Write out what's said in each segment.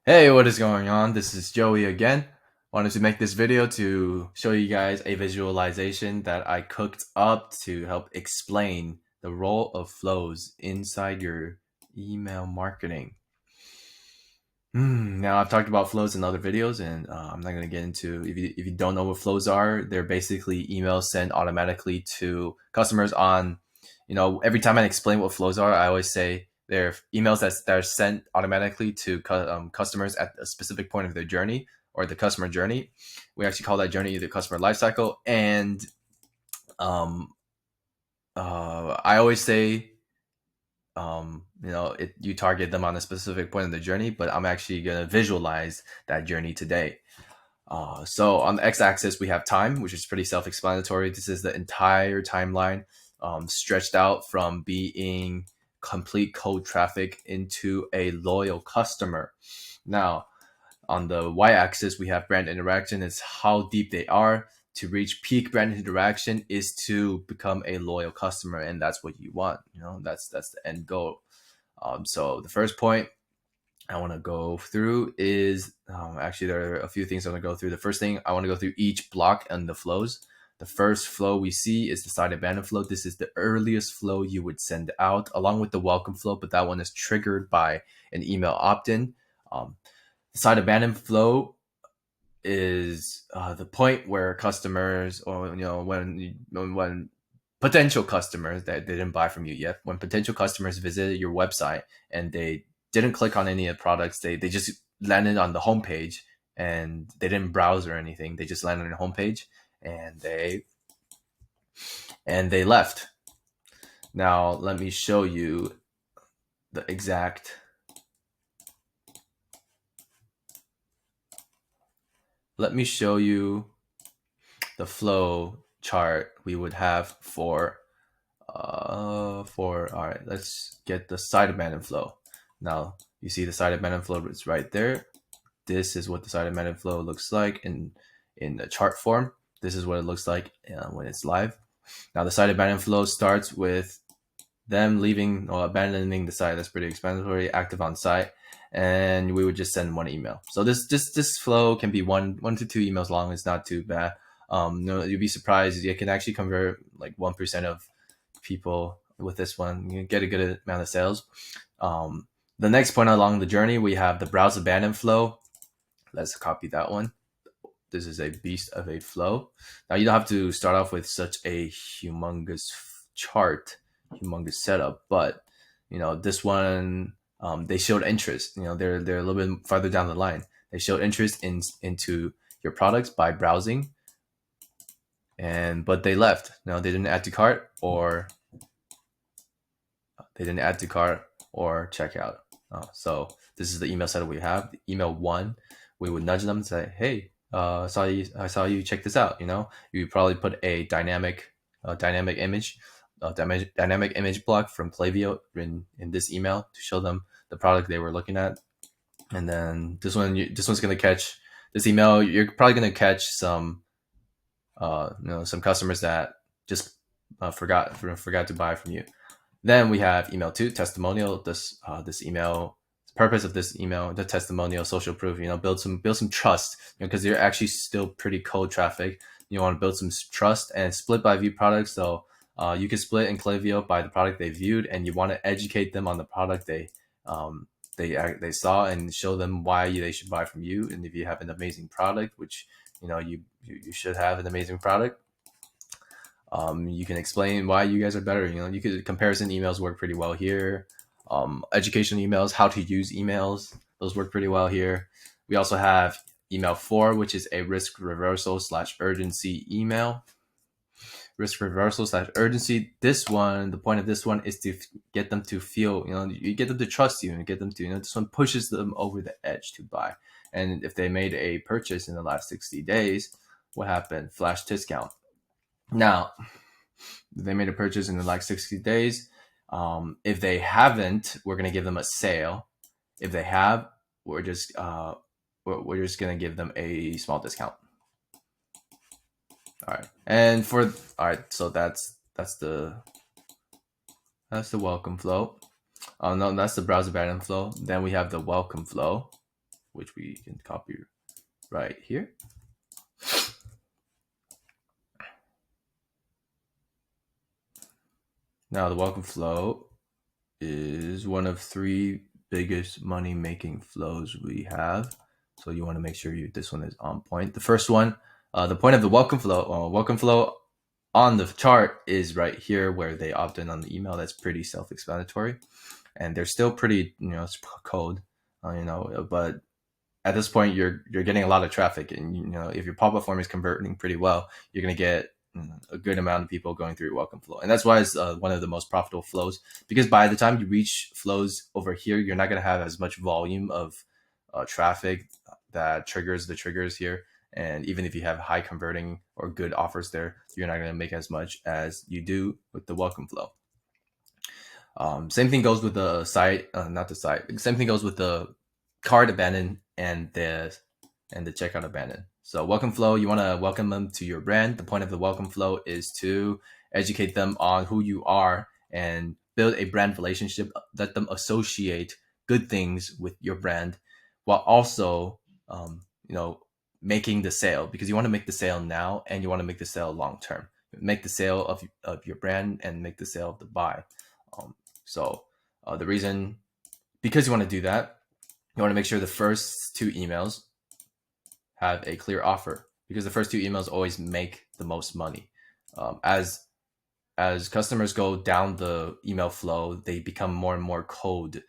Hey, what is going on? This is Joey again. Wanted to make this video to show you guys a visualization that I cooked up to help explain the role of flows inside your email marketing. Now, I've talked about flows in other videos, and I'm not going to get into if you don't know what flows are. They're basically emails sent automatically to customers on, every time I explain what flows are, I always say they're emails that are sent automatically to customers at a specific point of their journey or the customer journey. We actually call that journey the customer lifecycle. And um, I always say you target them on a specific point in the journey, but I'm actually going to visualize that journey today. So on the x-axis, we have time, which is pretty self-explanatory. This is the entire timeline stretched out from being complete cold traffic into a loyal customer. Now, on the y-axis, we have brand interaction. It's how deep they are. To reach peak brand interaction is to become a loyal customer, and that's what you want. That's the end goal. So the first point I want to go through is actually there are a few things I want to go through. The first thing I want to go through each block and the flows. The first flow we see is the side abandon flow. This is the earliest flow you would send out, along with the welcome flow, but that one is triggered by an email opt-in. The side abandon flow is the point where customers, or when potential customers that didn't buy from you yet, when potential customers visited your website and they didn't click on any of the products, they just landed on the homepage and they didn't browse or anything. They just landed on the homepage and they left. Now let me show you the exact let me show you the flow chart we would have for all right, let's get the side abandon flow. Now you see the side abandon flow is right there. This is what the side abandon flow looks like in the chart form. This is what it looks like when it's live. Now the side abandon flow starts with them leaving or abandoning the site. That's pretty explanatory. Active on site, and we would just send one email. So this flow can be one to two emails long. It's not too bad. No, you'd be surprised. You can actually convert like 1% of people with this one. You get a good amount of sales. The next point along the journey, we have the browse abandon flow. Let's copy that one. This is a beast of a flow. Now you don't have to start off with such a humongous chart, humongous setup, but this one, they showed interest. They're a little bit farther down the line. They showed interest into your products by browsing, but they left. They didn't add to cart or checkout. So this is the email setup we have. The email one, we would nudge them and say, "Hey, I saw you. Check this out." You probably put a dynamic image, dynamic image block from Klaviyo in this email to show them the product they were looking at. And then this one's gonna catch this email. You're probably gonna catch some some customers that just forgot to buy from you. Then we have email two, testimonial. This email, the purpose of this email, the testimonial, social proof. Build some trust. Because you're actually still pretty cold traffic. You want to build some trust, and split by view products. So you can split in Klaviyo by the product they viewed, and you want to educate them on the product they saw and show them why they should buy from you. And if you have an amazing product, which you should have an amazing product, you can explain why you guys are better. You could comparison emails work pretty well here. Education emails, how to use emails, those work pretty well here. We also have email 4, which is a risk reversal / urgency email. Risk reversal / urgency. This one, the point of this one is to get them to feel, you get them to trust you and get them to, this one pushes them over the edge to buy. And if they made a purchase in the last 60 days, what happened? Flash discount. Now, they made a purchase in the like 60 days. If they haven't, we're going to give them a sale. If they have, we're just going to give them a small discount. All right. So that's the welcome flow. No, that's the browse abandon flow. Then we have the welcome flow, which we can copy right here. Now the welcome flow is one of 3 biggest money making flows we have. So you want to make sure this one is on point. The first one, the point of the welcome flow on the chart is right here where they opt in on the email. That's pretty self-explanatory, and they're still pretty, it's code, but at this point you're getting a lot of traffic, and if your pop-up form is converting pretty well, you're going to get a good amount of people going through your welcome flow. And that's why it's one of the most profitable flows, because by the time you reach flows over here, you're not going to have as much volume of traffic that triggers the triggers here. And even if you have high converting or good offers there, you're not going to make as much as you do with the welcome flow. Same thing goes with the site, not the site. Same thing goes with the cart abandon and the checkout abandon. So welcome flow, you want to welcome them to your brand. The point of the welcome flow is to educate them on who you are and build a brand relationship. Let them associate good things with your brand, while also, making the sale, because you want to make the sale now and you want to make the sale long term. Make the sale of your brand and make the sale of the buy. The reason, because you want to do that, you want to make sure the first 2 emails have a clear offer, because the first 2 emails always make the most money. As customers go down the email flow, they become more and more cold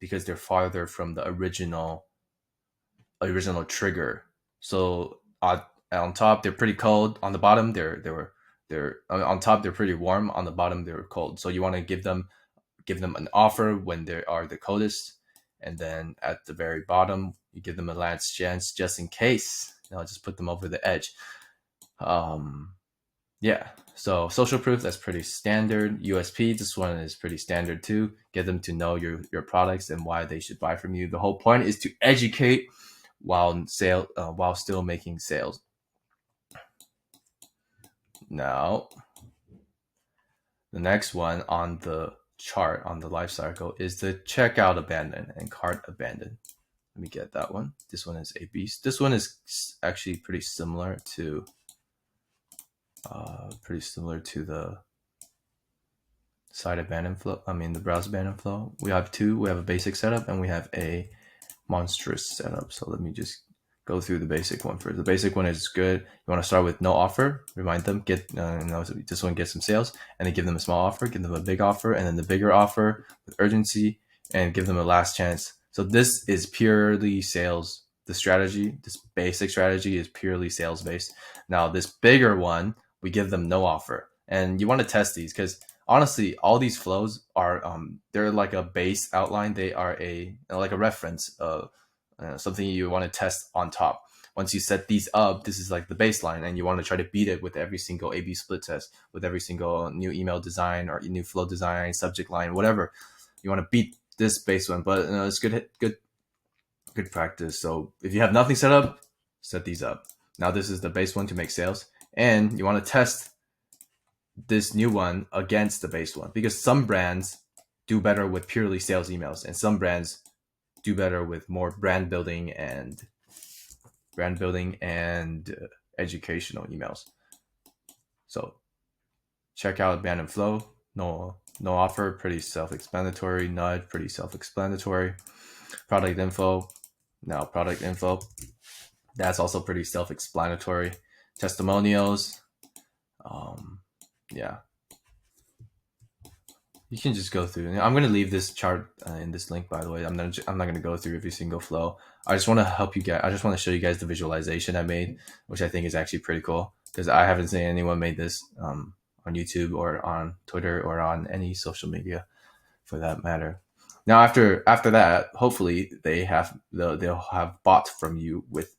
because they're farther from the original trigger. So on top they're pretty cold. On the bottom they're on top they're pretty warm. On the bottom they're cold. So you want to give them an offer when they are the coldest, and then at the very bottom you give them a last chance just in case. Just put them over the edge. So social proof, that's pretty standard. USP, this one is pretty standard too. Get them to know your products and why they should buy from you. The whole point is to educate while still making sales. Now, the next one on the chart on the life cycle is the checkout abandon and cart abandon. Let me get that one. This one is a beast. This one is actually pretty similar to the site abandon flow. The browse abandon flow. We have 2. We have a basic setup and we have a monstrous setup. So let me just go through the basic one first. The basic one is good. You want to start with no offer. Remind them, this one gets some sales, and then give them a small offer, give them a big offer, and then the bigger offer with urgency, and give them a last chance. So this is purely sales. This basic strategy is purely sales based. Now this bigger one, we give them no offer, and you want to test these, because honestly, all these flows are they're like a base outline. They are like a reference of something you want to test on top. Once you set these up, this is like the baseline, and you want to try to beat it with every single A/B split test, with every single new email design or new flow design, subject line, whatever. You want to beat this base one, but it's good practice. So if you have nothing set up, set these up. Now this is the base one to make sales, and you want to test this new one against the base one, because some brands do better with purely sales emails, and some brands do better with more brand building and educational emails. So check out abandon flow. No offer, pretty self-explanatory. Nudge, pretty self-explanatory. Product info. Now product info, that's also pretty self-explanatory. Testimonials. You can just go through. I'm going to leave this chart in this link, by the way. I'm not going to go through every single flow. I just want to help you guys. I just want to show you guys the visualization I made, which I think is actually pretty cool, because I haven't seen anyone made this on YouTube or on Twitter or on any social media for that matter. Now, after that, hopefully they'll have bought from you with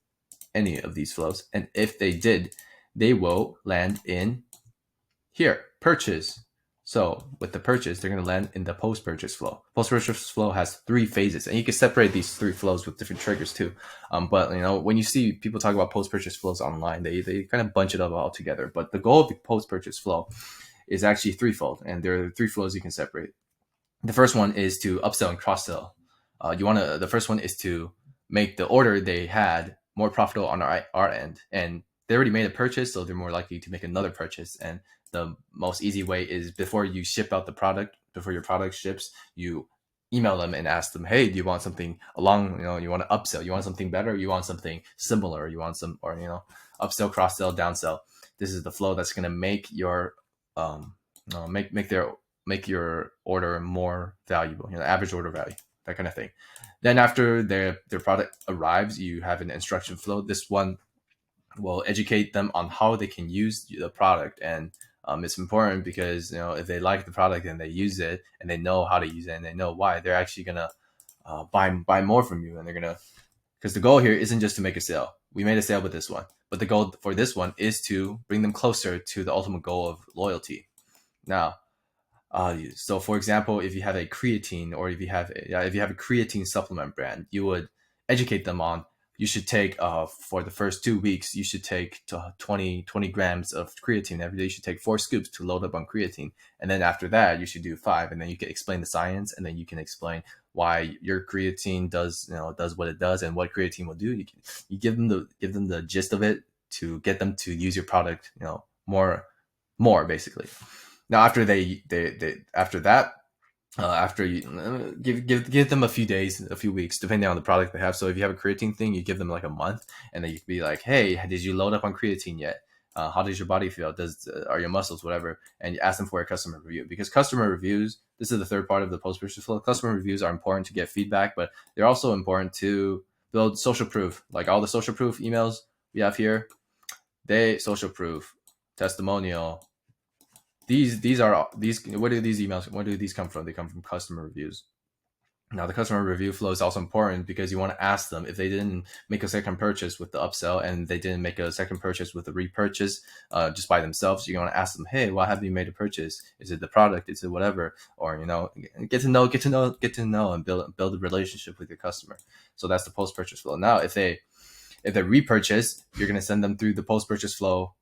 any of these flows. And if they did, they will land in here, purchase. So with the purchase, they're going to land in the post-purchase flow. Post-purchase flow has 3 phases, and you can separate these 3 flows with different triggers too. But when you see people talk about post-purchase flows online, they kind of bunch it up all together. But the goal of the post-purchase flow is actually threefold, and there are 3 flows you can separate. The first one is to upsell and cross-sell. The first one is to make the order they had more profitable on our end. And they already made a purchase, so they're more likely to make another purchase. And the most easy way is before you ship out the product, before your product ships, you email them and ask them, hey, do you want something along, you want to upsell, you want something better, you want something similar, you want some, or, upsell, cross sell, downsell. This is the flow that's going to make your, make your order more valuable, average order value, that kind of thing. Then after their product arrives, you have an instruction flow. This one will educate them on how they can use the product. And it's important because if they like the product and they use it and they know how to use it and they know why, they're actually gonna buy more from you. And they're gonna, because the goal here isn't just to make a sale. We made a sale with this one, but the goal for this one is to bring them closer to the ultimate goal of loyalty. Now, so for example, if you have a creatine, or if you have a creatine supplement brand, you would educate them on, you should take for the first 2 weeks, you should take 20 grams of creatine every day. You should take 4 scoops to load up on creatine. And then after that, you should do 5. And then you can explain the science, and then you can explain why your creatine does what it does and what creatine will do. You give them the gist of it to get them to use your product, more basically. Now, after after you give them a few days, a few weeks, depending on the product they have. So if you have a creatine thing, you give them like a month, and then you can be like, hey, did you load up on creatine yet? How does your body feel? Are your muscles, whatever? And you ask them for a customer review, because customer reviews, this is the third part of the post-purchase flow. Customer reviews are important to get feedback, but they're also important to build social proof. Like all the social proof emails we have here, social proof, testimonial. Where do these emails, where do these come from? They come from customer reviews. Now, the customer review flow is also important because you want to ask them if they didn't make a second purchase with the upsell and they didn't make a second purchase with the repurchase just by themselves. You want to ask them, hey, why have you made a purchase? Is it the product? Is it whatever? Or, get to know and build a relationship with your customer. So that's the post-purchase flow. Now, if they repurchase, you're going to send them through the post-purchase flow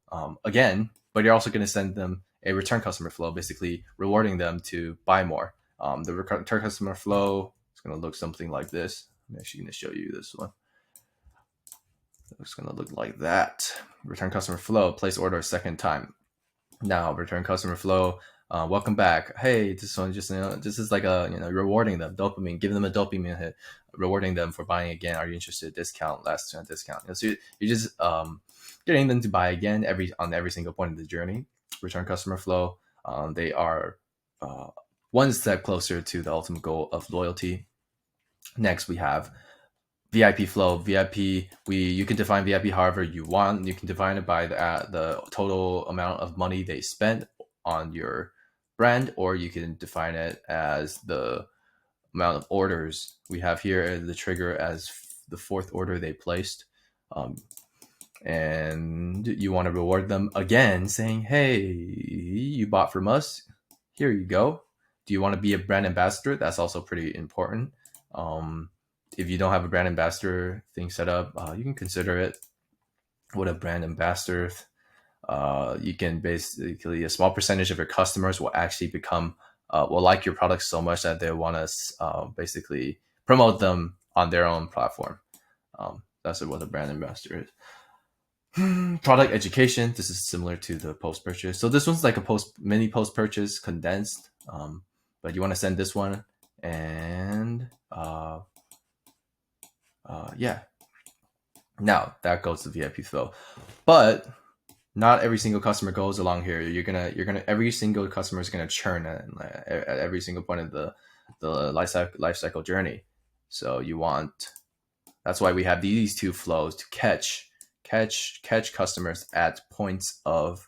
again, but you're also going to send them a return customer flow, basically rewarding them to buy more. The return customer flow is going to look something like this. I'm actually going to show you this one. It's going to look like that. Return customer flow, place order a second time. Now, return customer flow, welcome back. Hey, this one just, this is like rewarding them, dopamine, giving them a dopamine hit, rewarding them for buying again. Are you interested? Discount, last discount. So you're just getting them to buy again on every single point of the journey. Return customer flow, they are one step closer to the ultimate goal of loyalty. Next, we have VIP flow. VIP, you can define VIP however you want. You can define it by the total amount of money they spent on your brand, or you can define it as the amount of orders. We have here the trigger as the 4th order they placed. And you want to reward them again, saying, hey, you bought from us, here you go. Do you want to be a brand ambassador? That's also pretty important. If you don't have a brand ambassador thing set up, you can consider it. What a brand ambassador, you can basically, a small percentage of your customers will actually will like your product so much that they want to basically promote them on their own platform. That's what a brand ambassador is. Product education. This is similar to the post-purchase. So this one's like a mini post-purchase condensed, but you want to send this one, and yeah. Now that goes to VIP flow, but not every single customer goes along here. You're gonna every single customer is gonna churn at every single point of the life cycle journey. So that's why we have these two flows to catch customers at points of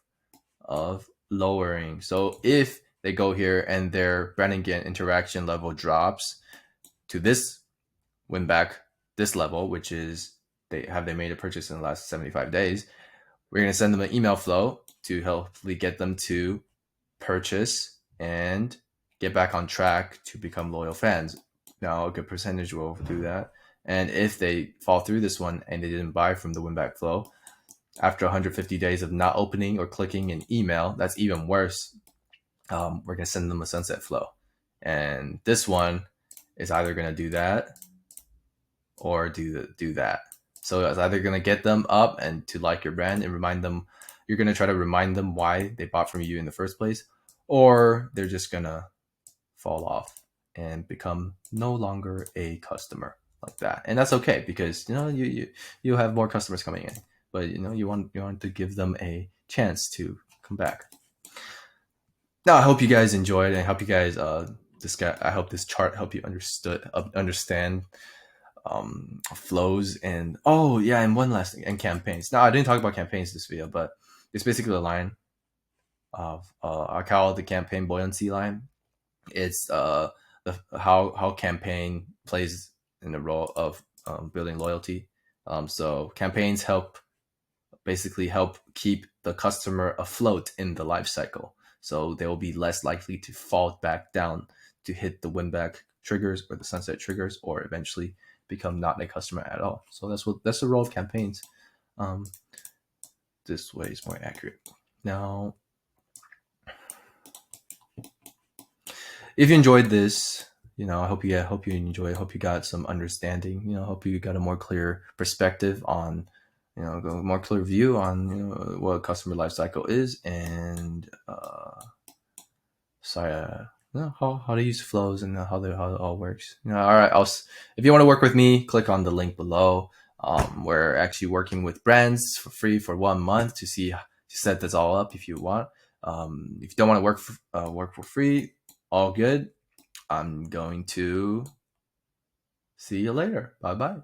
lowering. So if they go here and their branding interaction level drops to this win back this level, which is they made a purchase in the last 75 days, we're going to send them an email flow to hopefully get them to purchase and get back on track to become loyal fans. Now, a good percentage will do that. And if they fall through this one and they didn't buy from the win back flow, after 150 days of not opening or clicking an email, that's even worse. We're going to send them a sunset flow. And this one is either going to do that, or do that. So it's either gonna get them up and to like your brand and remind them, you're gonna try to remind them why they bought from you in the first place, or they're just gonna fall off and become no longer a customer like that. And that's okay, because you have more customers coming in, but you want to give them a chance to come back. Now, I hope you guys enjoyed, and I hope you guys I hope this chart helped you understand flows. And oh yeah, and one last thing, and campaigns. Now, I didn't talk about campaigns this video, but it's basically a line of I call it the campaign buoyancy line. It's how campaign plays in the role of building loyalty. So campaigns basically help keep the customer afloat in the life cycle, so they will be less likely to fall back down to hit the win back triggers or the sunset triggers, or eventually become not a customer at all. So that's the role of campaigns. Um, this way is more accurate. Now, if you enjoyed this, I hope you enjoy. I hope you got some understanding. I hope you got a more clear perspective on, a more clear view on what customer lifecycle is, and how to use flows, and how it all works. All right. If you want to work with me, click on the link below. We're actually working with brands for free for 1 month to set this all up if you want. If you don't want to work for free, all good. I'm going to see you later. Bye bye.